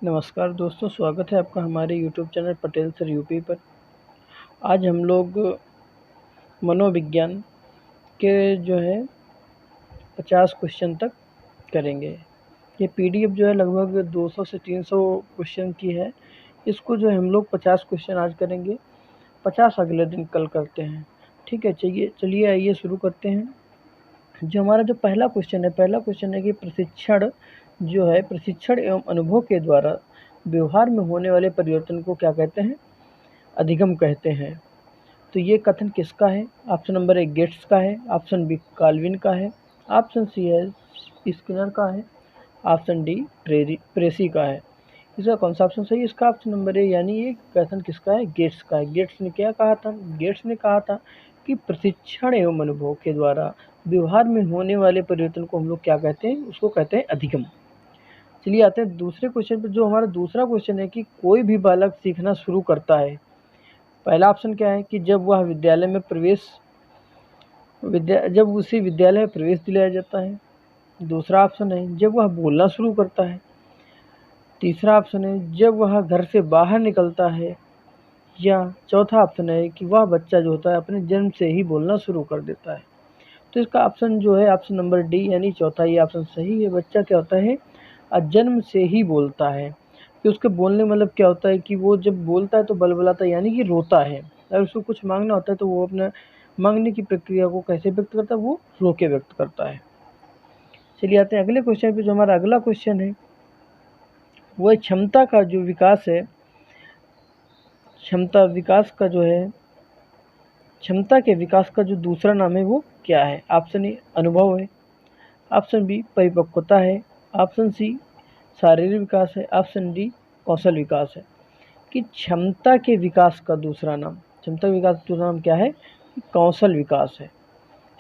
नमस्कार दोस्तों, स्वागत है आपका हमारे YouTube channel Patel sir UP पर। आज हम लोग मनोविज्ञान के 50 क्वेश्चन तक करेंगे। ये पीडीएफ लगभग 200 से 300 क्वेश्चन की है। इसको हम लोग 50 क्वेश्चन आज करेंगे, 50 अगले दिन कल करते हैं। ठीक है, चलिए आइए शुरू करते हैं। हमारा पहला क्वेश्चन है कि प्रशिक्षण एवं अनुभव के द्वारा व्यवहार में होने वाले परिवर्तन को क्या कहते हैं? अधिगम कहते हैं। तो ये कथन किसका है? ऑप्शन नंबर ए गेट्स का है, ऑप्शन बी काल्विन का है, ऑप्शन सी है स्किनर का है, ऑप्शन डी प्रेसी का है। इसका कौन सा ऑप्शन सही है? इसका ऑप्शन नंबर ए, यानी ये कथन किसका है? गेट्स का है। गेट्स ने क्या कहा था? गेट्स ने कहा था कि प्रशिक्षण एवं अनुभव के द्वारा व्यवहार में होने वाले परिवर्तन को हम लोग क्या कहते हैं? उसको कहते हैं अधिगम। चलिए आते हैं दूसरे क्वेश्चन पर। जो हमारा दूसरा क्वेश्चन है कि कोई भी बालक सीखना शुरू करता है। पहला ऑप्शन क्या है कि जब उसे विद्यालय में प्रवेश दिलाया जाता है। दूसरा ऑप्शन है जब वह बोलना शुरू करता है। तीसरा ऑप्शन है जब वह घर से बाहर निकलता है। या चौथा ऑप्शन है कि वह बच्चा होता है अपने जन्म से ही बोलना शुरू कर देता है। तो इसका ऑप्शन ऑप्शन नंबर डी, यानी चौथा, ये ऑप्शन सही है। बच्चा क्या होता है? जन्म से ही बोलता है। कि उसके बोलने मतलब क्या होता है कि वो जब बोलता है तो बलबलाता है, यानी कि रोता है। अगर उसको कुछ मांगना होता है तो वो अपना मांगने की प्रक्रिया को कैसे व्यक्त करता है? वो रो के व्यक्त करता है। चलिए आते हैं अगले क्वेश्चन पे। जो हमारा अगला क्वेश्चन है वो क्षमता का जो विकास है, क्षमता के विकास का जो दूसरा नाम है वो क्या है? ऑप्शन ए अनुभव है, ऑप्शन बी परिपक्वता है, ऑप्शन सी शारीरिक विकास है, ऑप्शन डी कौशल विकास है। कि क्षमता के विकास का दूसरा नाम क्या है? कौशल विकास है।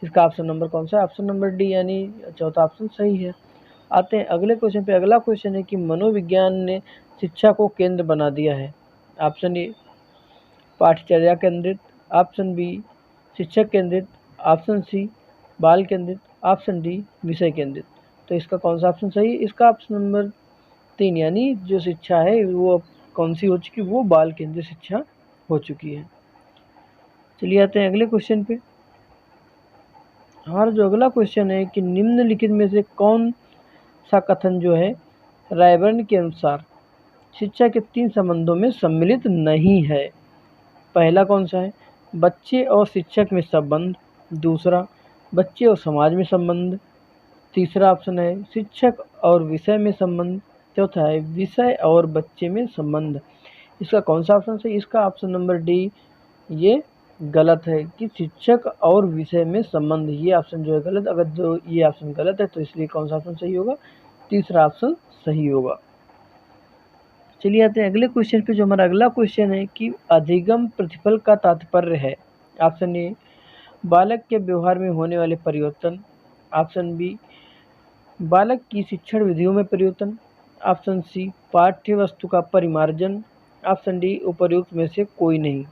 इसका ऑप्शन नंबर कौन सा है? ऑप्शन नंबर डी, यानी चौथा ऑप्शन सही है। आते हैं अगले क्वेश्चन पे। अगला क्वेश्चन है कि मनोविज्ञान ने शिक्षा को केंद्र बना दिया है। ऑप्शन ए पाठचर्या केंद्रित, ऑप्शन बी शिक्षक केंद्रित, ऑप्शन सी बाल केंद्रित, ऑप्शन डी विषय केंद्रित। तो इसका कौन सा ऑप्शन सही है? इसका ऑप्शन नंबर 3, यानी जो शिक्षा है वो कौन सी हो चुकी? वो बाल केंद्रित शिक्षा हो चुकी है। चलिए आते हैं अगले क्वेश्चन पे। हमारा जो अगला क्वेश्चन है कि निम्नलिखित में से कौन सा कथन रायबर्न के अनुसार शिक्षा के 3 संबंधों में सम्मिलित नहीं है? पहला कौन सा है? बच्चे और शिक्षक में संबंध। दूसरा बच्चे और समाज में संबंध। तीसरा ऑप्शन है शिक्षक और विषय में संबंध। चौथा है विषय और बच्चे में संबंध। इसका कौन सा ऑप्शन सही? इसका ऑप्शन नंबर डी, ये गलत है कि शिक्षक और विषय में संबंध। ये ऑप्शन गलत। अगर ये ऑप्शन गलत है तो इसलिए कौन सा ऑप्शन सही होगा? तीसरा ऑप्शन सही होगा। चलिए आते हैं अगले क्वेश्चन पे। जो हमारा अगला क्वेश्चन है कि अधिगम प्रतिफल का तात्पर्य है। ऑप्शन ए बालक के व्यवहार में होने वाले परिवर्तन, ऑप्शन बी बालक की शिक्षण विधियों में परिवर्तन, ऑप्शन सी पाठ्य वस्तु का परिमार्जन, ऑप्शन डी उपर्युक्त में से कोई नहीं।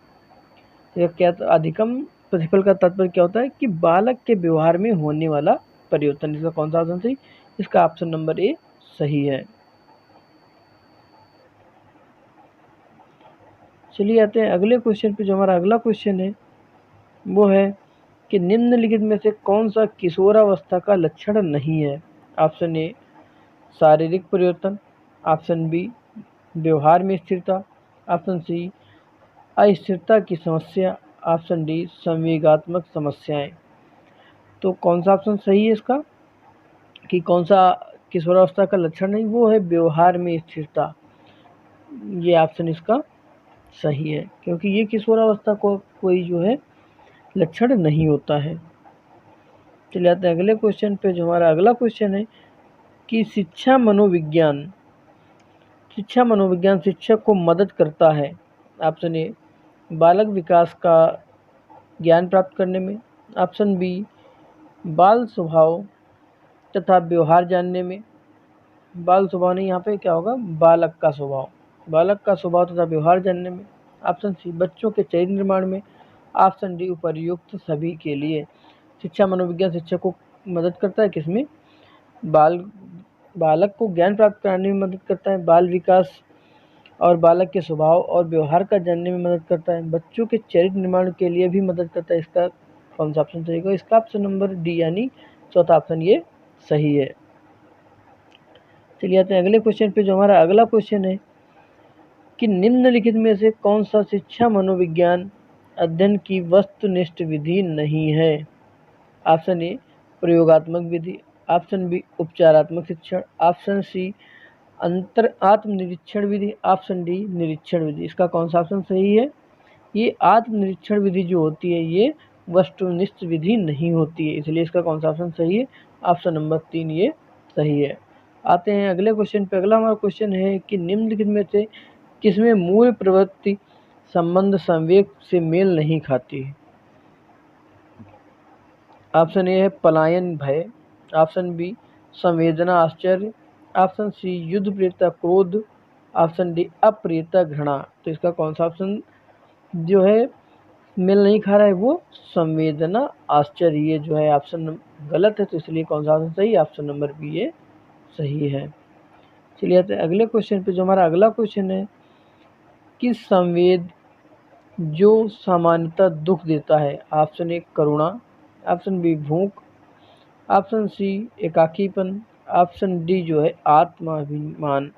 यह क्या? अधिगम प्रतिफल का तात्पर्य क्या होता है? कि बालक के व्यवहार में होने वाला परिवर्तन। इसका कौन सा ऑप्शन सही? इसका ऑप्शन नंबर ए सही है। चलिए आते हैं अगले क्वेश्चन पे। जो हमारा अगला क्वेश्चन है वो है कि निम्नलिखित में से कौन सा किशोरावस्था का लक्षण नहीं है? ऑप्शन ए शारीरिक परिवर्तन, ऑप्शन बी व्यवहार में स्थिरता, ऑप्शन सी अस्थिरता की समस्या, ऑप्शन डी संवेगात्मक समस्याएं। तो कौन सा ऑप्शन सही है इसका कि कौन सा किशोरावस्था का लक्षण नहीं? वो है व्यवहार में स्थिरता। ये ऑप्शन इसका सही है, क्योंकि ये किशोरावस्था को कोई लक्षण नहीं होता है। चलिए आते हैं अगले क्वेश्चन पे। जो हमारा अगला क्वेश्चन है कि शिक्षा मनोविज्ञान शिक्षक को मदद करता है। ऑप्शन ए बालक विकास का ज्ञान प्राप्त करने में, ऑप्शन बी बाल स्वभाव तथा व्यवहार जानने में। बाल स्वभाव नहीं, यहाँ पे क्या होगा? बालक का स्वभाव तथा व्यवहार जानने में। ऑप्शन सी बच्चों के चरित्र निर्माण में, ऑप्शन डी उपर्युक्त सभी के लिए। शिक्षा मनोविज्ञान शिक्षक को मदद करता है किसमें? बाल बालक को ज्ञान प्राप्त कराने में मदद करता है। बाल विकास और बालक के स्वभाव और व्यवहार का जानने में मदद करता है। बच्चों के चरित्र निर्माण के लिए भी मदद करता है। इसका कौन सा ऑप्शन सही होगा? इसका ऑप्शन नंबर डी यानी चौथा ऑप्शन ये सही है। चलिए आते हैं अगले क्वेश्चन पे, जो हमारा अगला क्वेश्चन है कि निम्नलिखित में से कौन सा शिक्षा मनोविज्ञान अध्ययन की वस्तुनिष्ठ विधि नहीं है? ऑप्शन ए प्रयोगात्मक विधि, ऑप्शन बी उपचारात्मक शिक्षण, ऑप्शन सी आत्मनिरीक्षण विधि, ऑप्शन डी निरीक्षण विधि। इसका कौन सा ऑप्शन सही है? ये आत्मनिरीक्षण विधि जो होती है ये वस्तुनिष्ठ विधि नहीं होती है, इसलिए इसका कौन सा ऑप्शन सही है? ऑप्शन नंबर 3 ये सही है। आते हैं अगले क्वेश्चन पे। अगला हमारा क्वेश्चन है कि निम्नलिखित में से किसमें मूल प्रवृत्ति संबंध संवेग से मेल नहीं खाती है? ऑप्शन ए है पलायन भय, ऑप्शन बी संवेदना आश्चर्य, ऑप्शन सी युद्ध प्रियता क्रोध, ऑप्शन डी अप्रियता घृणा। तो इसका कौन सा ऑप्शन जो है मेल नहीं खा रहा है? वो संवेदना आश्चर्य, ये जो है ऑप्शन गलत है, तो इसलिए कौन सा ऑप्शन सही? ऑप्शन नंबर बी ये सही है। चलिए आते हैं अगले क्वेश्चन पे, जो हमारा अगला क्वेश्चन है कि संवेद जो सामान्यतः दुख देता है? ऑप्शन ए करुणा, ऑप्शन बी भूख, ऑप्शन सी एकाकीपन, ऑप्शन डी जो है आत्माभिमान।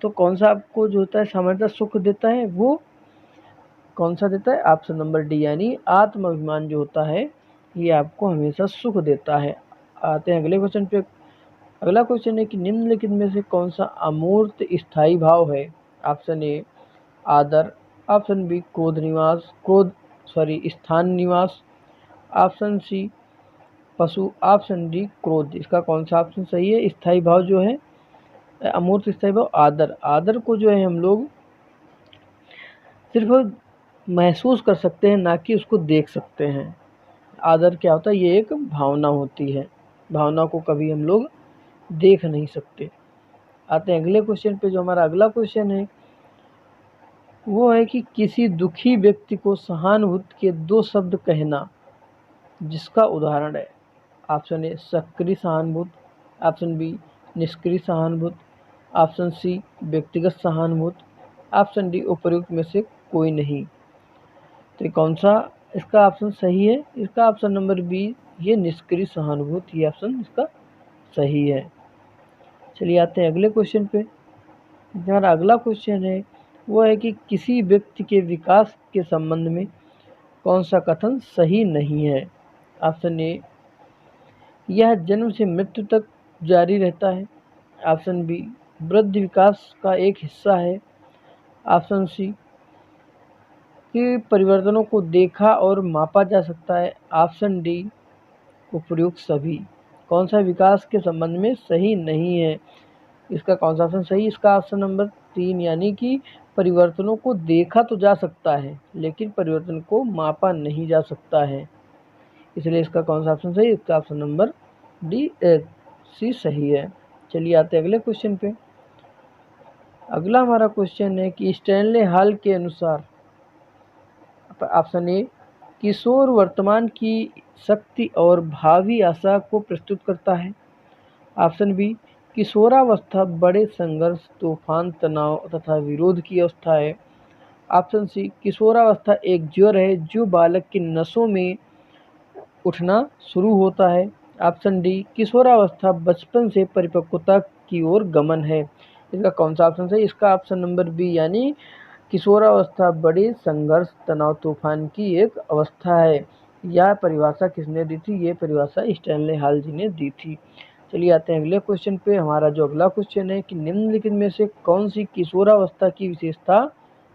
तो कौन सा आपको जो होता है सामान्यतः सुख देता है? वो कौन सा देता है? ऑप्शन नंबर डी यानी आत्माभिमान जो होता है ये आपको हमेशा सुख देता है। आते हैं अगले क्वेश्चन पे। अगला क्वेश्चन है कि निम्नलिखित में से कौन सा अमूर्त स्थायी भाव है? ऑप्शन ए आदर, ऑप्शन बी स्थान निवास, ऑप्शन सी पशु, ऑप्शन डी क्रोध। इसका कौन सा ऑप्शन सही है? स्थायी भाव जो है अमूर्त स्थायी भाव आदर, आदर को जो है हम लोग सिर्फ महसूस कर सकते हैं, ना कि उसको देख सकते हैं। आदर क्या होता है? ये एक भावना होती है, भावना को कभी हम लोग देख नहीं सकते। आते हैं अगले क्वेश्चन पे। जो हमारा अगला क्वेश्चन है वो है कि किसी दुखी व्यक्ति को सहानुभूति के 2 शब्द कहना जिसका उदाहरण है। ऑप्शन ए सक्रिय सहानुभूति, ऑप्शन बी निष्क्रिय सहानुभूति, ऑप्शन सी व्यक्तिगत सहानुभूति, ऑप्शन डी उपर्युक्त में से कोई नहीं। तो कौन सा इसका ऑप्शन सही है? इसका ऑप्शन नंबर बी ये निष्क्रिय सहानुभूति, ये ऑप्शन इसका सही है। चलिए आते हैं अगले क्वेश्चन पे। हमारा अगला क्वेश्चन है वो है कि किसी व्यक्ति के विकास के संबंध में कौन सा कथन सही नहीं है? ऑप्शन ए यह जन्म से मृत्यु तक जारी रहता है, ऑप्शन बी वृद्धि विकास का एक हिस्सा है, ऑप्शन सी कि परिवर्तनों को देखा और मापा जा सकता है, ऑप्शन डी उपर्युक्त सभी। कौन सा विकास के संबंध में सही नहीं है? इसका कौन सा ऑप्शन सही? इसका ऑप्शन नंबर 3 यानी कि परिवर्तनों को देखा तो जा सकता है लेकिन परिवर्तन को मापा नहीं जा सकता है, इसलिए इसका कौन सा ऑप्शन सही? इसका ऑप्शन नंबर डी सी सही है। चलिए आते हैं अगले क्वेश्चन पे। अगला हमारा क्वेश्चन है कि स्टैनले हॉल के अनुसार ऑप्शन ए किशोर वर्तमान की शक्ति और भावी आशा को प्रस्तुत करता है, ऑप्शन बी किशोरावस्था बड़े संघर्ष तूफान तनाव तथा विरोध की अवस्था है, ऑप्शन सी किशोरावस्था एक ज्वर है जो बालक की नसों में उठना शुरू होता है, ऑप्शन डी किशोरावस्था बचपन से परिपक्वता की ओर गमन है। इसका कौन सा ऑप्शन है? इसका ऑप्शन नंबर बी यानी किशोरावस्था बड़े संघर्ष तनाव तूफान की एक अवस्था है। यह परिभाषा किसने दी थी? ये परिभाषा स्टैनले हॉल जी ने दी थी। चलिए आते हैं अगले क्वेश्चन पे। हमारा जो अगला क्वेश्चन है कि निम्नलिखित में से कौन सी किशोरावस्था की विशेषता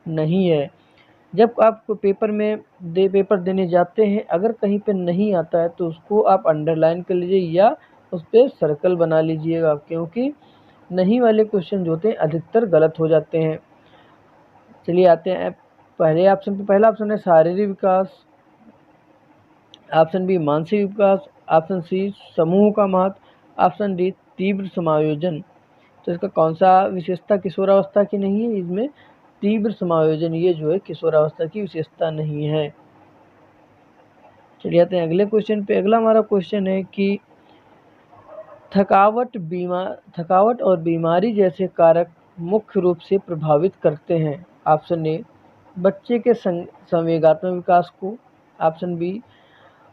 नहीं है? जब आप पेपर देने जाते हैं, अगर कहीं पे नहीं आता है तो उसको आप अंडरलाइन कर लीजिए या उस पर सर्कल बना लीजिएगा, क्योंकि नहीं वाले क्वेश्चन जो होते हैं अधिकतर गलत हो जाते हैं। चलिए आते हैं पहले ऑप्शन पे। पहला ऑप्शन है शारीरिक विकास, ऑप्शन बी मानसिक विकास, ऑप्शन सी समूह का महत्व, ऑप्शन डी तीव्र समायोजन। तो इसका कौन सा विशेषता किशोरावस्था की नहीं है? इसमें तीव्र समायोजन ये जो है किशोरावस्था की विशेषता नहीं है। चलिए आते हैं अगले क्वेश्चन पे। अगला हमारा क्वेश्चन है कि थकावट और बीमारी जैसे कारक मुख्य रूप से प्रभावित करते हैं। ऑप्शन ए बच्चे के संवेगात्मक विकास को, ऑप्शन बी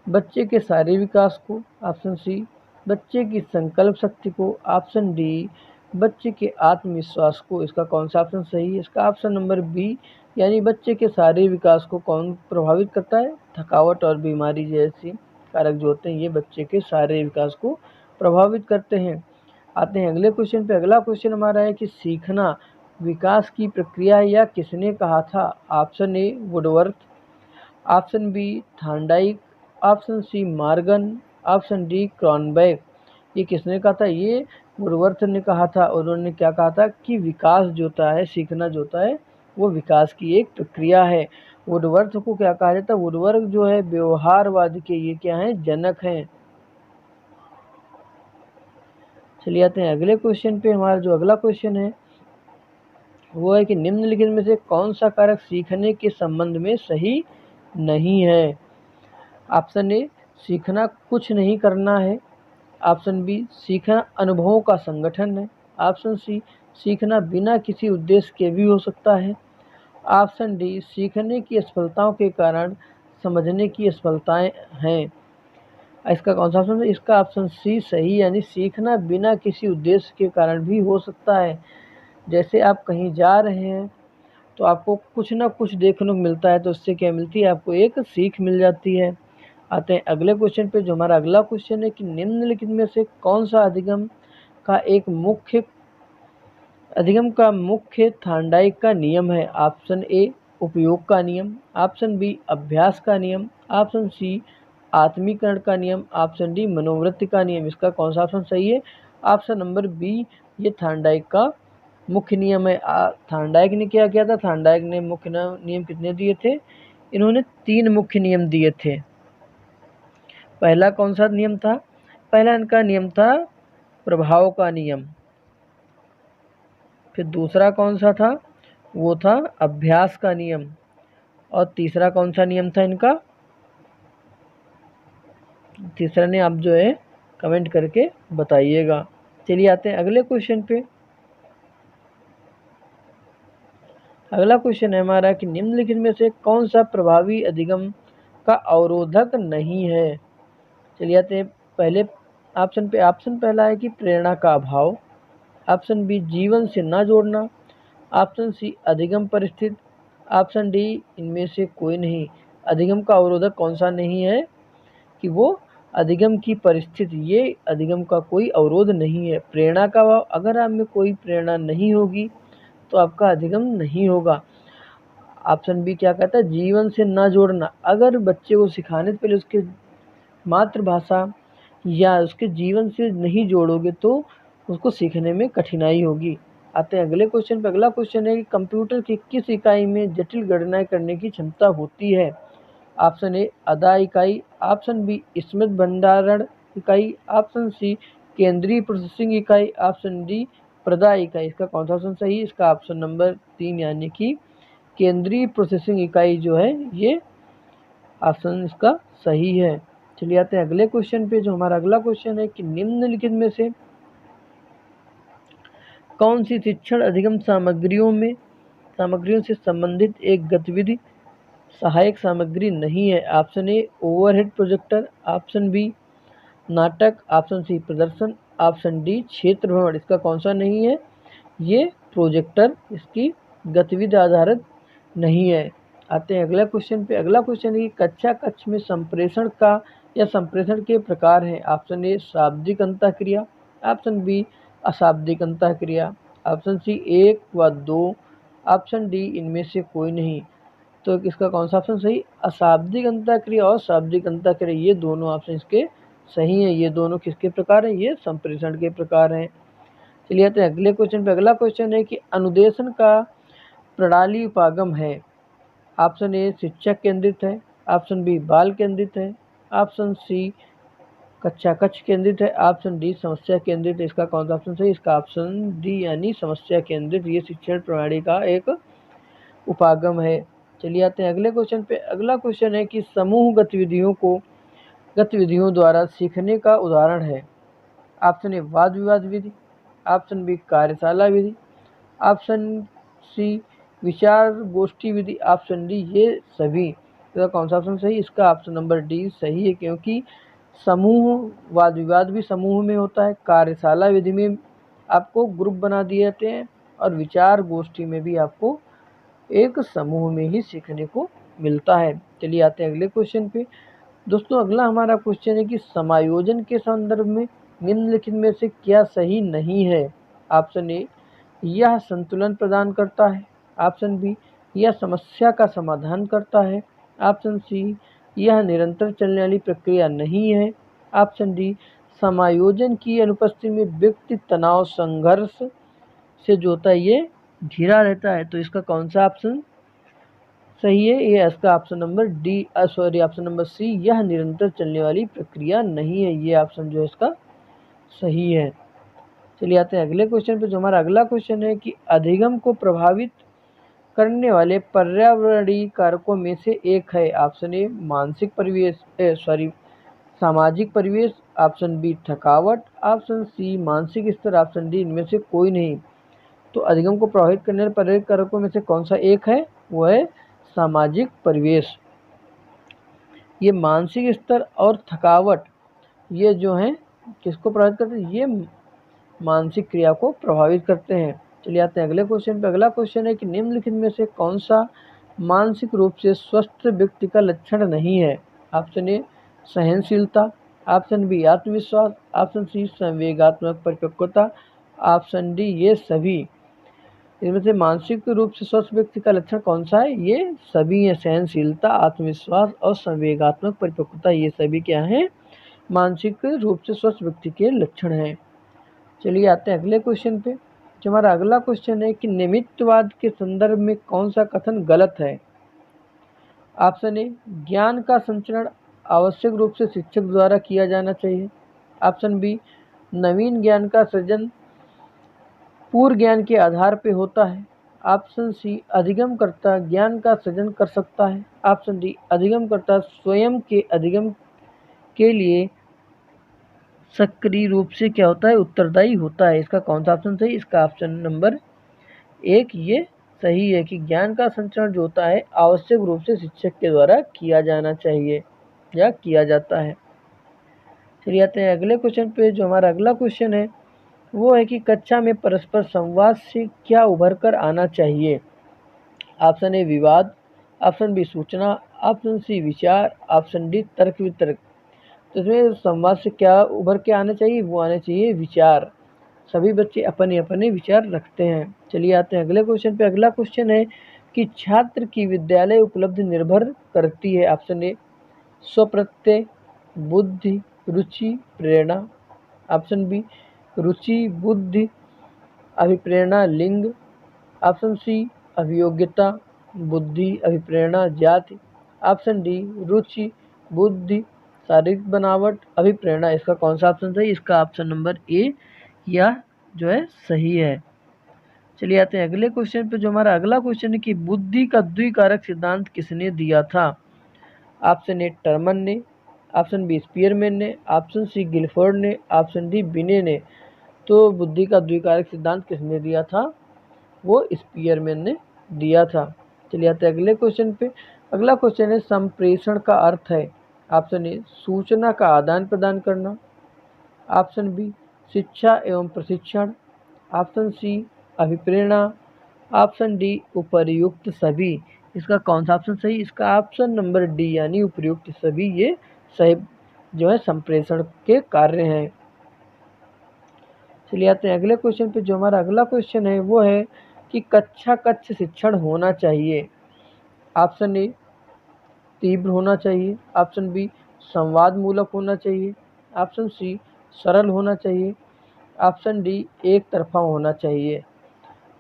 बच्चे के शारीरिक विकास को, ऑप्शन सी बच्चे की संकल्प शक्ति को, ऑप्शन डी बच्चे के आत्मविश्वास को। इसका कौन सा ऑप्शन सही है? इसका ऑप्शन नंबर बी, यानी बच्चे के शारीरिक विकास को कौन प्रभावित करता है? थकावट और बीमारी जैसी कारक जो होते हैं ये बच्चे के शारीरिक विकास को प्रभावित करते हैं। आते हैं अगले क्वेश्चन पे। अगला क्वेश्चन हमारा है कि सीखना विकास की प्रक्रिया है, या किसने कहा था? Option A Woodworth, option B Thorndike, option C Morgan, option D Cronbach. ये किसने कहा था? ये वुडवर्थ ने कहा था। और उन्होंने क्या कहा था कि विकास जो होता है, सीखना जो होता है वो विकास की एक प्रक्रिया है। वुडवर्थ को क्या कहा जाता है? वुडवर्थ जो है व्यवहारवाद के ये क्या हैं? जनक हैं। चलिए आते हैं अगले क्वेश्चन पे। हमारा जो अगला क्वेश्चन है वो है कि निम्नलिखित में से कौन सा कारक सीखने के संबंध में सही नहीं है? ऑप्शन ए सीखना कुछ नहीं करना है, ऑप्शन बी सीखना अनुभवों का संगठन है, ऑप्शन सी सीखना बिना किसी उद्देश्य के भी हो सकता है, ऑप्शन डी सीखने की असफलताओं के कारण समझने की असफलताएं हैं। इसका कौन सा ऑप्शन है? इसका ऑप्शन सी सही, यानी सीखना बिना किसी उद्देश्य के कारण भी हो सकता है। जैसे आप कहीं जा रहे हैं तो आपको कुछ ना कुछ देखने को मिलता है, तो उससे क्या मिलती है? आपको एक सीख मिल जाती है। आते हैं अगले क्वेश्चन पे। जो हमारा अगला क्वेश्चन है कि निम्नलिखित में से कौन सा अधिगम का मुख्य थॉर्नडाइक का नियम है? ऑप्शन ए उपयोग का नियम, ऑप्शन बी अभ्यास का नियम, ऑप्शन सी आत्मीकरण का नियम, ऑप्शन डी मनोवृत्ति का नियम। इसका कौन सा ऑप्शन सही है? ऑप्शन नंबर बी, ये थॉर्नडाइक का मुख्य नियम है। थॉर्नडाइक ने क्या किया था? थॉर्नडाइक ने मुख्य नियम कितने दिए थे? इन्होंने 3 मुख्य नियम दिए थे। पहला कौन सा नियम था? पहला इनका नियम था प्रभाव का नियम। फिर दूसरा कौन सा था? वो था अभ्यास का नियम। और तीसरा कौन सा नियम था इनका? तीसरा ने आप जो है कमेंट करके बताइएगा। चलिए आते हैं अगले क्वेश्चन पे। अगला क्वेश्चन है हमारा कि निम्नलिखित में से कौन सा प्रभावी अधिगम का अवरोधक नहीं है? चलिए आते हैं पहले ऑप्शन पे। ऑप्शन पहला है कि प्रेरणा का अभाव, ऑप्शन बी जीवन से ना जोड़ना, ऑप्शन सी अधिगम परिस्थिति, ऑप्शन डी इनमें से कोई नहीं। अधिगम का अवरोधक कौन सा नहीं है? कि वो अधिगम की परिस्थिति, ये अधिगम का कोई अवरोध नहीं है। प्रेरणा का अभाव, अगर आप में कोई प्रेरणा नहीं होगी तो आपका अधिगम नहीं होगा। ऑप्शन बी क्या कहता है? जीवन से ना जोड़ना, अगर बच्चे को सिखाने से पहले उसके मातृभाषा या उसके जीवन से नहीं जोड़ोगे तो उसको सीखने में कठिनाई होगी। आते हैं अगले क्वेश्चन पे। अगला क्वेश्चन है कि कंप्यूटर की किस इकाई में जटिल गणनाएं करने की क्षमता होती है? ऑप्शन ए अदा इकाई, ऑप्शन बी स्मृति भंडारण इकाई, ऑप्शन सी केंद्रीय प्रोसेसिंग इकाई, ऑप्शन डी प्रदा इकाई। इसका कौन सा ऑप्शन सही है? इसका ऑप्शन नंबर 3, यानी कि केंद्रीय प्रोसेसिंग इकाई जो है ये ऑप्शन इसका सही है। चलिए आते हैं अगले क्वेश्चन पे। जो हमारा अगला क्वेश्चन है कि निम्नलिखित में से कौन सी शिक्षण अधिगम सामग्रियों से संबंधित एक गतिविधि सहायक सामग्री नहीं है? Option A overhead projector, option B नाटक, ऑप्शन सी प्रदर्शन, ऑप्शन डी क्षेत्र भ्रमण। इसका कौन सा नहीं है? ये प्रोजेक्टर इसकी गतिविधि आधारित नहीं है। आते हैं अगला क्वेश्चन पे। अगला क्वेश्चन है कि कक्षा कक्ष में संप्रेषण का या संप्रेषण के प्रकार हैं। ऑप्शन ए शाब्दिक अंतःक्रिया, ऑप्शन बी अशाब्दिक अंतःक्रिया, ऑप्शन सी 1 व 2, ऑप्शन डी इनमें से कोई नहीं। तो इसका कौन सा ऑप्शन सही? अशाब्दिक अंतःक्रिया और शाब्दिक अंतःक्रिया, ये दोनों ऑप्शन इसके सही हैं। ये दोनों किसके प्रकार हैं? ये संप्रेषण के प्रकार हैं। चलिए आते हैं अगले क्वेश्चन पे। अगला क्वेश्चन है कि अनुदेशन का प्रणाली उपागम है। ऑप्शन ए शिक्षक केंद्रित है, ऑप्शन बी बाल केंद्रित है, ऑप्शन सी कक्षा कक्ष केंद्रित है, ऑप्शन डी समस्या केंद्रित है। इसका कौन सा ऑप्शन सही? इसका ऑप्शन डी, यानी समस्या केंद्रित, ये शिक्षण प्रणाली का एक उपागम है। चलिए आते हैं अगले क्वेश्चन पे। अगला क्वेश्चन है कि समूह गतिविधियों द्वारा सीखने का उदाहरण है। ऑप्शन ए वाद विवाद विधि, ऑप्शन बी कार्यशाला विधि, ऑप्शन सी विचार गोष्ठी विधि, ऑप्शन डी ये सभी। इसका कौन सा ऑप्शन सही? इसका ऑप्शन नंबर डी सही है, क्योंकि समूह वाद विवाद भी समूह में होता है, कार्यशाला विधि में आपको ग्रुप बना दिए जाते हैं, और विचार गोष्ठी में भी आपको एक समूह में ही सीखने को मिलता है। चलिए आते हैं अगले क्वेश्चन पे। दोस्तों अगला हमारा क्वेश्चन है कि समायोजन के संदर्भ में निम्नलिखित में से क्या सही नहीं है? ऑप्शन ए यह संतुलन प्रदान करता है, ऑप्शन बी यह समस्या का समाधान करता है, ऑप्शन सी यह निरंतर चलने वाली प्रक्रिया नहीं है, ऑप्शन डी समायोजन की अनुपस्थिति में व्यक्ति तनाव संघर्ष से जो होता है ये घिरा रहता है। तो इसका कौन सा ऑप्शन सही है? ये इसका option number D option number C यह निरंतर चलने वाली प्रक्रिया नहीं है, ये ऑप्शन जो है इसका सही है। चलिए आते हैं अगले क्वेश्चन पे। जो हमारा अगला क्वेश्चन है कि अधिगम को प्रभावित करने वाले पर्यावरणीय कारकों में से एक है। ऑप्शन ए मानसिक परिवेश सामाजिक परिवेश, ऑप्शन बी थकावट, ऑप्शन सी मानसिक स्तर, ऑप्शन डी इनमें से कोई नहीं। तो अधिगम को प्रभावित करने वाले पर्यावरणीय कारकों में से कौन सा एक है? वो है सामाजिक परिवेश। ये मानसिक स्तर और थकावट ये जो हैं किसको प्रभावित करते हैं? ये मानसिक क्रिया को प्रभावित करते हैं। चलिए आते हैं अगले क्वेश्चन पे। अगला क्वेश्चन है कि निम्नलिखित में से कौन सा मानसिक रूप से स्वस्थ व्यक्ति का लक्षण नहीं है? ऑप्शन ए सहनशीलता, ऑप्शन बी आत्मविश्वास, ऑप्शन सी संवेगात्मक परिपक्वता, ऑप्शन डी ये सभी। इनमें से मानसिक रूप से स्वस्थ व्यक्ति का लक्षण कौन सा है? ये सभी है। सहनशीलता, आत्मविश्वास और संवेगात्मक परिपक्वता ये सभी क्या हैं? मानसिक रूप से स्वस्थ व्यक्ति के लक्षण हैं। चलिए आते हैं अगले क्वेश्चन पे। जो हमारा अगला क्वेश्चन है कि निमित्तवाद के संदर्भ में कौन सा कथन गलत है? ऑप्शन ए ज्ञान का संचरण आवश्यक रूप से शिक्षक द्वारा किया जाना चाहिए, ऑप्शन बी नवीन ज्ञान का सृजन पूर्व ज्ञान के आधार पर होता है, ऑप्शन सी अधिगमकर्ता ज्ञान का सृजन कर सकता है, ऑप्शन डी अधिगमकर्ता स्वयं के अधिगम के लिए सक्रिय रूप से क्या होता है? उत्तरदायी होता है। इसका कौन सा ऑप्शन सही? इसका ऑप्शन नंबर एक ये सही है कि ज्ञान का संचरण जो होता है आवश्यक रूप से शिक्षक के द्वारा किया जाना चाहिए या किया जाता है। चलिए आते हैं अगले क्वेश्चन पे। जो हमारा अगला क्वेश्चन है वो है कि कक्षा में परस्पर संवाद से क्या उभर कर आना चाहिए? ऑप्शन ए विवाद, ऑप्शन बी सूचना, ऑप्शन सी विचार, ऑप्शन डी तर्क वितर्क। तो इसमें संवाद से क्या उभर के आना चाहिए? वो आने चाहिए विचार। सभी बच्चे अपने अपने विचार रखते हैं। चलिए आते हैं अगले क्वेश्चन पे। अगला क्वेश्चन है कि छात्र की विद्यालय उपलब्धि निर्भर करती है। ऑप्शन ए स्वप्रत्यय, बुद्धि, रुचि, प्रेरणा, ऑप्शन बी रुचि, बुद्धि, अभिप्रेरणा, लिंग, ऑप्शन सी अभियोग्यता, बुद्धि, अभिप्रेरणा, जाति, ऑप्शन डी रुचि, बुद्धि, शारीरिक बनावट, अभिप्रेरणा। इसका कौन सा ऑप्शन सही? इसका ऑप्शन नंबर ए यह जो है सही है। चलिए आते हैं अगले क्वेश्चन पे। जो हमारा अगला क्वेश्चन है कि बुद्धि का द्विकारक सिद्धांत किसने दिया था? ऑप्शन ए टर्मन ने, ऑप्शन बी स्पीयरमैन ने, ऑप्शन सी गिलफोर्ड ने, ऑप्शन डी बिने ने। तो बुद्धि का द्विकारक सिद्धांत किसने दिया था? वो स्पीयरमैन ने दिया था। चलिए आते हैं अगले क्वेश्चन पे। अगला क्वेश्चन है संप्रेषण का अर्थ है। ऑप्शन ए सूचना का आदान प्रदान करना, ऑप्शन बी शिक्षा एवं प्रशिक्षण, ऑप्शन सी अभिप्रेरणा, ऑप्शन डी उपर्युक्त सभी। इसका कौन सा ऑप्शन सही? इसका ऑप्शन नंबर डी यानी उपर्युक्त सभी ये सही जो है संप्रेषण के कार्य हैं। चलिए आते हैं अगले क्वेश्चन पे। जो हमारा अगला क्वेश्चन है वो है कि कक्षा कक्ष शिक्षण होना चाहिए। ऑप्शन ए तीव्र होना चाहिए, ऑप्शन बी संवाद मूलक होना चाहिए, ऑप्शन सी सरल होना चाहिए, ऑप्शन डी एक तरफा होना चाहिए।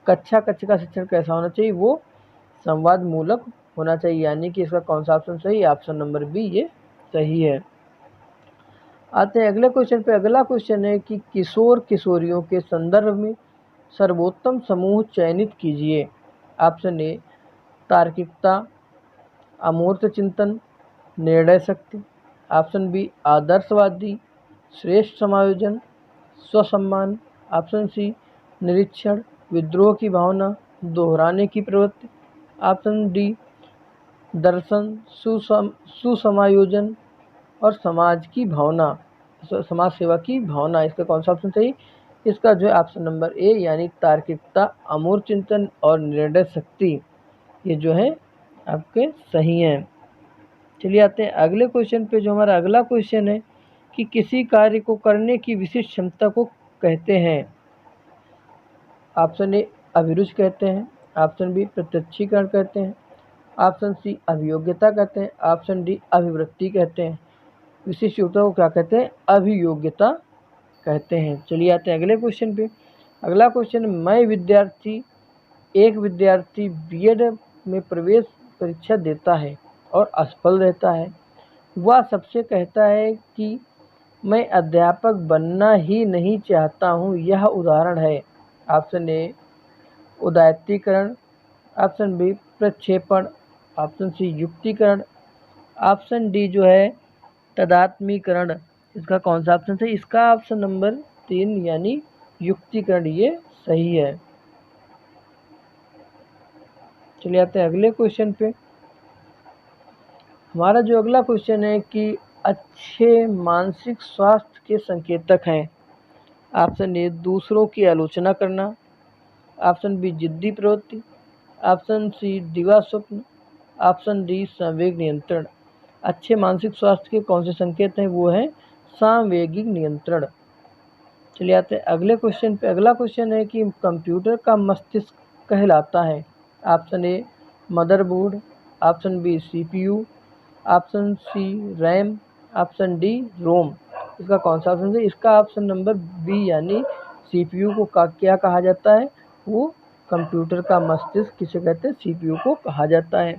कक्षा कक्ष का शिक्षण कैसा होना चाहिए? वो संवाद मूलक होना चाहिए, यानी कि इसका कौन सा ऑप्शन सही है? ऑप्शन नंबर बी ये सही है। आते हैं अगले क्वेश्चन पे। अगला क्वेश्चन है कि किशोर किशोरियों के संदर्भ में सर्वोत्तम समूह चयनित कीजिए। ऑप्शन ए तार्किकता, अमूर्त चिंतन, निर्णय शक्ति, ऑप्शन बी आदर्शवादी, श्रेष्ठ समायोजन, स्वसम्मान। ऑप्शन सी निरीक्षण, विद्रोह की भावना, दोहराने की प्रवृत्ति। ऑप्शन डी दर्शन, सुसमायोजन और समाज की भावना, समाज सेवा की भावना। इसका कौन सा ऑप्शन सही? इसका जो है ऑप्शन नंबर ए यानी तार्किकता, अमूर्त चिंतन और निर्णय शक्ति, ये जो है आपके सही हैं। चलिए आते हैं अगले क्वेश्चन पे। जो हमारा अगला क्वेश्चन है कि किसी कार्य को करने की विशिष्ट क्षमता को कहते हैं। ऑप्शन ए अभिरुचि कहते हैं, ऑप्शन बी प्रत्यक्षीकरण कहते हैं, ऑप्शन सी अभियोग्यता कहते हैं, ऑप्शन डी अभिवृत्ति कहते हैं। विशिष्ट योग्यता को क्या कहते हैं? अभियोग्यता कहते हैं। चलिए आते हैं अगले क्वेश्चन पे। अगला क्वेश्चन, एक विद्यार्थी बीएड में प्रवेश परीक्षा देता है और असफल रहता है। वह सबसे कहता है कि मैं अध्यापक बनना ही नहीं चाहता हूँ। यह उदाहरण है। ऑप्शन ए उदात्तीकरण, ऑप्शन बी प्रक्षेपण, ऑप्शन सी युक्तिकरण, ऑप्शन डी जो है तदात्मीकरण। इसका कौन सा ऑप्शन सही? इसका ऑप्शन नंबर 3 यानी युक्तिकरण ये सही है। चलिए आते हैं अगले क्वेश्चन पे। हमारा जो अगला क्वेश्चन है कि अच्छे मानसिक स्वास्थ्य के संकेतक हैं। ऑप्शन ए दूसरों की आलोचना करना, ऑप्शन बी जिद्दी प्रवृत्ति, ऑप्शन सी दिवा स्वप्न, ऑप्शन डी संवेग नियंत्रण। अच्छे मानसिक स्वास्थ्य के कौन से संकेत हैं? वो है सांवेगिक नियंत्रण। चलिए आते हैं अगले क्वेश्चन पे। अगला क्वेश्चन है कि कंप्यूटर का मस्तिष्क कहलाता है। Option A motherboard, option B CPU, option C RAM, option D ROM. इसका कौन सा ऑप्शन है? इसका ऑप्शन नंबर बी यानी सीपीयू को क्या कहा जाता है? वो कंप्यूटर का मस्तिष्क किसे कहते हैं? सीपीयू को कहा जाता है।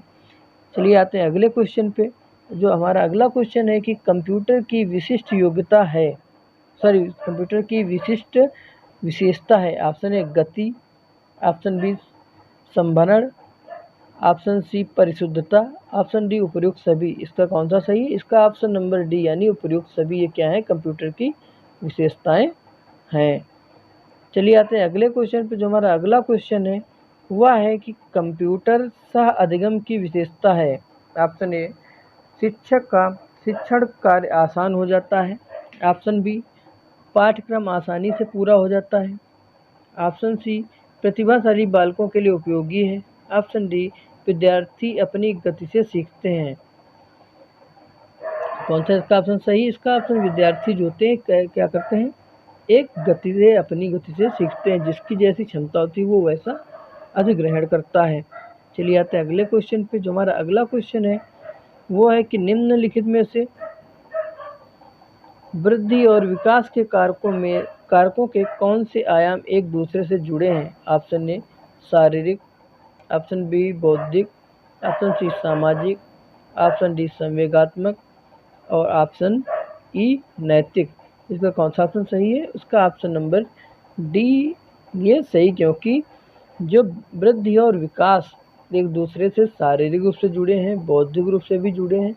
चलिए आते हैं अगले क्वेश्चन पे। जो हमारा अगला क्वेश्चन है कि कंप्यूटर की विशिष्ट योग्यता है, कंप्यूटर की विशिष्ट विशेषता है। ऑप्शन ए गति, ऑप्शन बी संभरण, ऑप्शन सी परिशुद्धता, ऑप्शन डी उपयुक्त सभी। इसका कौन सा सही? इसका ऑप्शन नंबर डी यानी उपयुक्त सभी, ये क्या है? कंप्यूटर की विशेषताएं हैं। चलिए आते हैं अगले क्वेश्चन पे। जो हमारा अगला क्वेश्चन है वह है कि कंप्यूटर सह अधिगम की विशेषता है। ऑप्शन ए शिक्षण कार्य आसान हो जाता है, ऑप्शन बी पाठ्यक्रम आसानी से पूरा हो जाता है, ऑप्शन सी प्रतिभाशाली बालकों के लिए उपयोगी है, ऑप्शन डी विद्यार्थी अपनी गति से सीखते हैं। कौन सा इसका ऑप्शन सही? इसका ऑप्शन विद्यार्थी जो होते हैं क्या करते हैं? एक गति से अपनी गति से सीखते हैं, जिसकी जैसी क्षमता होती है वो वैसा अधिग्रहण करता है। चलिए आते हैं अगले क्वेश्चन पे। जो हमारा अगला क्वेश्चन है वो है कि निम्नलिखित में से वृद्धि और विकास के कारकों के कौन से आयाम एक दूसरे से जुड़े हैं? ऑप्शन ए शारीरिक, ऑप्शन बी बौद्धिक, ऑप्शन सी सामाजिक, ऑप्शन डी संवेगात्मक और ऑप्शन ई नैतिक। इसका कौन सा ऑप्शन सही है? उसका ऑप्शन नंबर डी ये सही, क्योंकि जो वृद्धि और विकास एक दूसरे से शारीरिक रूप से जुड़े हैं, बौद्धिक रूप से भी जुड़े हैं,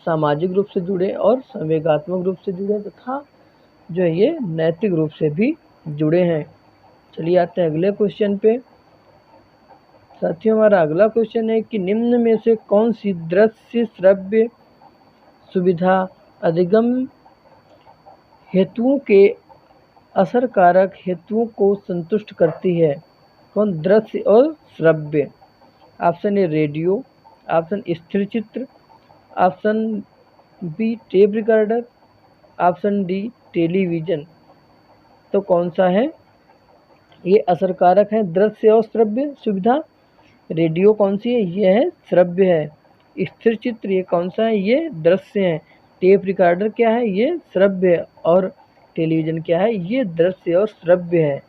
सामाजिक रूप से जुड़े और संवेगात्मक रूप से जुड़े तथा जो है ये नैतिक रूप से भी जुड़े हैं। चलिए आते हैं अगले क्वेश्चन पे। साथियों हमारा अगला क्वेश्चन है कि निम्न में से कौन सी दृश्य श्रव्य सुविधा अधिगम हेतुओं के असरकारक हेतुओं को संतुष्ट करती है? कौन? दृश्य और श्रव्य। ऑप्शन ए रेडियो, ऑप्शन स्थिर चित्र, option B tape recorder, option D television. तो कौन सा है ये असरकारक है? दृश्य और श्रव्य सुविधा। रेडियो कौन सी है? ये है श्रव्य है। स्थिर चित्र ये कौन सा है? ये दृश्य है। टेप रिकॉर्डर क्या है? ये श्रव्य है। और टेलीविज़न क्या है? ये दृश्य और श्रव्य है।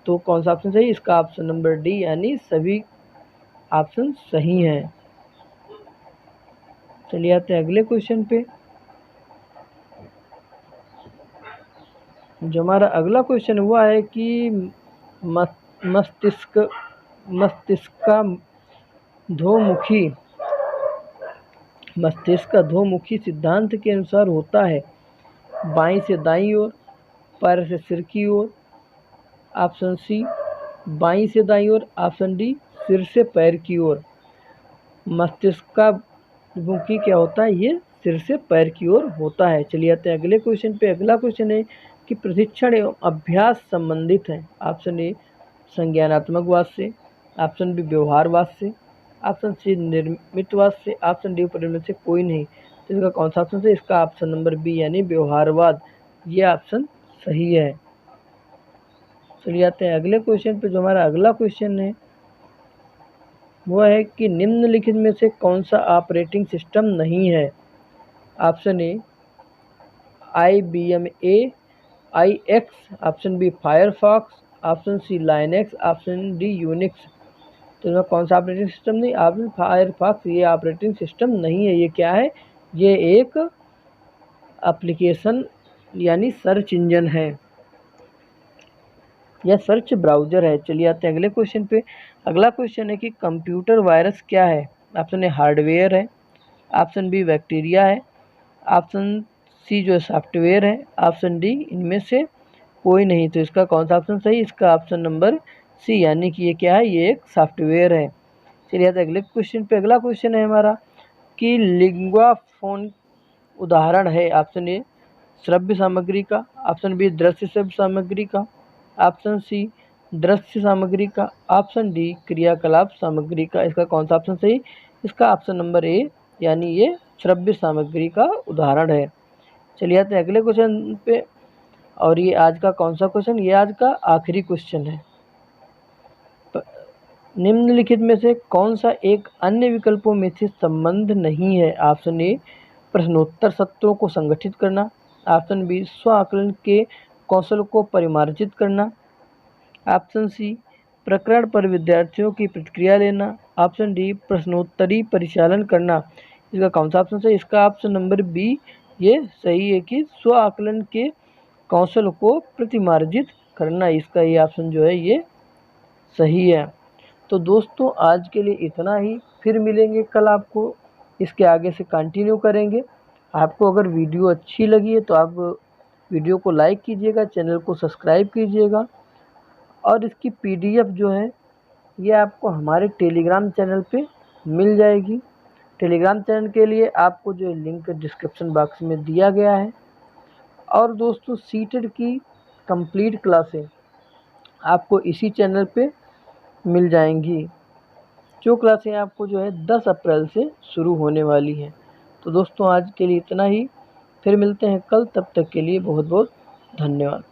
तो कौन सा ऑप्शन सही? इसका ऑप्शन नंबर डी यानी सभी ऑप्शन सही हैं। चलिए आते हैं अगले क्वेश्चन पे। जो हमारा अगला क्वेश्चन हुआ है कि मस्तिष्क का ध्वमुखी सिद्धांत के अनुसार होता है बाईं से दाईं ओर, पैर से सिर की ओर, ऑप्शन सी बाईं से दाईं ओर, ऑप्शन डी सिर से पैर की ओर। मस्तिष्काभिमुखी क्या होता है, ये सिर से पैर की ओर होता है। चलिए आते हैं अगले क्वेश्चन पे। अगला क्वेश्चन है कि प्रशिक्षण एवं अभ्यास संबंधित है। ऑप्शन ए संज्ञानात्मकवाद से, ऑप्शन बी व्यवहारवाद से, ऑप्शन सी निर्मितवाद से, ऑप्शन डी ऊपर में से कोई नहीं। तो इसका कौन सा ऑप्शन है, इसका ऑप्शन नंबर बी यानी व्यवहारवाद, ये ऑप्शन सही है। चलिए आते हैं अगले क्वेश्चन पे। जो हमारा अगला क्वेश्चन है वो है कि निम्नलिखित में से कौन सा ऑपरेटिंग सिस्टम नहीं है। Option A IBM AIX, option B Firefox, option C Linux, option D Unix. तो इसमें कौन सा ऑपरेटिंग सिस्टम नहीं, ऑप्शन फायरफॉक्स ये ऑपरेटिंग सिस्टम नहीं है। ये क्या है, ये एक एप्लीकेशन यानी सर्च इंजन है या सर्च ब्राउज़र है। चलिए आते हैं अगले क्वेश्चन पे। अगला क्वेश्चन है कि कंप्यूटर वायरस क्या है। ऑप्शन ए हार्डवेयर है, ऑप्शन बी बैक्टीरिया है, ऑप्शन सी जो सॉफ्टवेयर है, ऑप्शन डी इनमें से कोई नहीं। तो इसका कौन सा ऑप्शन सही, इसका ऑप्शन नंबर सी यानी कि ये क्या है, ये एक सॉफ्टवेयर है। चलिए आते हैं अगले क्वेश्चन पे। अगला क्वेश्चन है हमारा कि लिंगुआ फोन उदाहरण है। ऑप्शन ए श्रव्य सामग्री का, ऑप्शन बी दृश्य श्रव्य सामग्री का, ऑप्शन सी दृश्य सामग्री का, ऑप्शन डी क्रियाकलाप सामग्री का। इसका कौन सा ऑप्शन सही, इसका ऑप्शन नंबर ए यानी ये श्रव्य सामग्री का उदाहरण है। चलिए आते हैं अगले क्वेश्चन पे। और ये आज का कौन सा क्वेश्चन, ये आज का आखिरी क्वेश्चन है। निम्नलिखित में से कौन सा एक अन्य विकल्पों में से संबंध नहीं है। ऑप्शन ए प्रश्नोत्तर सत्रों को संगठित करना, ऑप्शन बी स्व आकलन के कौशल को परिमार्जित करना, ऑप्शन सी प्रकरण पर विद्यार्थियों की प्रतिक्रिया लेना, ऑप्शन डी प्रश्नोत्तरी परिचालन करना। इसका कौन सा ऑप्शन है, इसका ऑप्शन नंबर बी ये सही है कि स्व आकलन के कौशल को प्रतिमार्जित करना। इसका ये ऑप्शन जो है ये सही है। तो दोस्तों आज के लिए इतना ही, फिर मिलेंगे कल आपको, इसके आगे से कंटिन्यू करेंगे। आपको अगर वीडियो अच्छी लगी है तो आप वीडियो को लाइक कीजिएगा, चैनल को सब्सक्राइब कीजिएगा और इसकी PDF जो है ये आपको हमारे टेलीग्राम चैनल पे मिल जाएगी। टेलीग्राम चैनल के लिए आपको जो लिंक डिस्क्रिप्शन बॉक्स में दिया गया है। और दोस्तों सीटेड की कंप्लीट क्लासें आपको इसी चैनल पे मिल जाएंगी, जो क्लासें आपको जो है 10 अप्रैल से शुरू होने वाली हैं। तो दोस्तों आज के लिए इतना ही, फिर मिलते हैं कल, तब तक के लिए बहुत बहुत धन्यवाद।